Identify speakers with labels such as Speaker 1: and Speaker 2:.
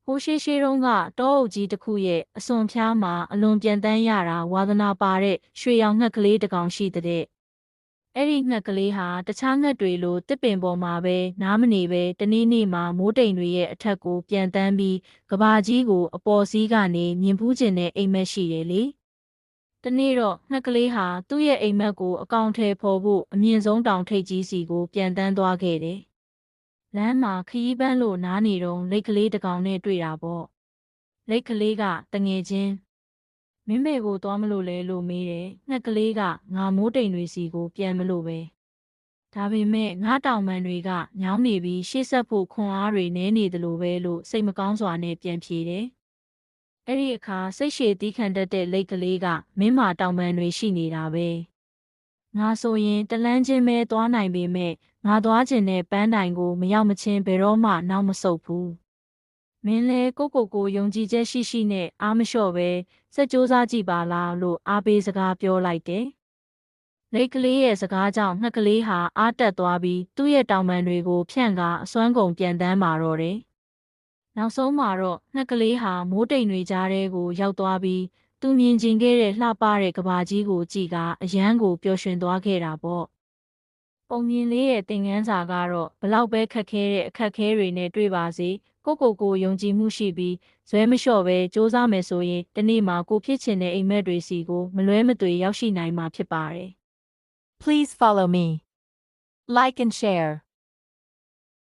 Speaker 1: ဟိုရှိရှိတုန်းကတောအုပ်ကြီးတစ်ခုရဲ့အစွန်ဖျားမှာအလွန်ပြန်တမ်းရတာဝါသနာပါတဲ့ရွှေရောင်ငှက်ကလေးတစ်ကောင်ရှိတဲ့အဲ့ဒီငှက်ကလေးဟာတခြားငှက်တွေလိုတစ်ပင်ပေါ်မှာပဲနားမနေပဲတနေ့နေ့မှာမိုးတိမ်တွေရဲ့အထက်ကိုပြန်တမ်းပြီးကဘာကြီးကိုအပေါ်စီးကနေမြင်ဖူးကျင်တဲ့အိမ်မက်ရှိတယ်လေတနေ့တော့ငှက်ကလေးဟာသူ့ရဲ့အိမ်မက်ကိုအကောင်ထဲဖော်ဖို့အမြင့်ဆုံးတောင်ထိပ်ကြီးစီကိုပြန်တန်းသွားခဲ့တယ်လမ်းမှာခရီးပန်းလို့နားနေတော့လိတ်ကလေးတစ်ကောင်နဲ့တွေ့တာပေါ့လိတ်ကလေးကတငယ်ချင်းမင်းမေကိုသွားမလို့လဲလို့မေးတယ်ငှက်ကလေးကငါမိုးတိမ်တွေစီကိုပြန်မလို့ပဲဒါပေမဲ့ငါတောင်ပန်တွေကညောင်းနေပြီးရှေ့ဆက်ဖို့ခွန်အားတွေနည်းနေသလိုပဲလို့စိတ်မကောင်းစွာနဲ့ပြန်ဖြေတယ်အဲ့ဒီအခါစိတ်ရှည်တီးခံတတ်တဲ့လိတ်ကလေးကမင်းမာတောင်ပန်တွေရှိနေတာပဲငါဆိုရင်တလန်းချင်းပဲသွားနိုင်ပေမဲ့ငါသွားချင်တဲ့ပန်းတိုင်ကိုမရောက်မချင်းဘယ်တော့မှနောက်မဆုတ်ဘူးမင်းလဲကိုယုံကြည်ချက်ရှိနဲ့အားမလျှော့ပဲစက်ကြိုးစားကြည့်ပါလားလို့အားပေးစကားပြောလိုက်တယ်လိတ်ကလေးရဲ့စကားကြောင့်ငှက်ကလေးဟာအားတက်သွားပြီးသူ့ရဲ့တောင်ပန်တွေကိုဖြန့်ကာအစွမ်းကုန်ပြန်တမ်းမာတော့တယ်နောက်ဆုံးမှာတော့ငှက်ကလေးဟာမိုးတိမ်တွေကြားထဲကိုရောက်သွားပြီးသူမြင်ကျင်ခဲ့တဲ့လှပတဲ့ကဘာကြီးကိုကြည့်ကာအယမ်းကိုပျော်ရွှင်သွားခဲ့တာပေါ့ပုံမြင်လေးရဲ့သင်ခန်းစာကတော့ဘလောက်ပဲခက်ခဲတဲ့အခက်ခဲတွေနဲ့တွေ့ပါစေကိုယုံကြည်မှုရှိပြီးဇွဲမလျှော့ပဲစူးစမ်းမယ်ဆိုရင်တနေ့မှာကိုဖြစ်ချင်တဲ့အိမ်မက်တွေစီကိုမလွဲမသွေရောက်ရှိနိုင်မှာဖြစ်ပါတယ်
Speaker 2: Please follow me. Like and share.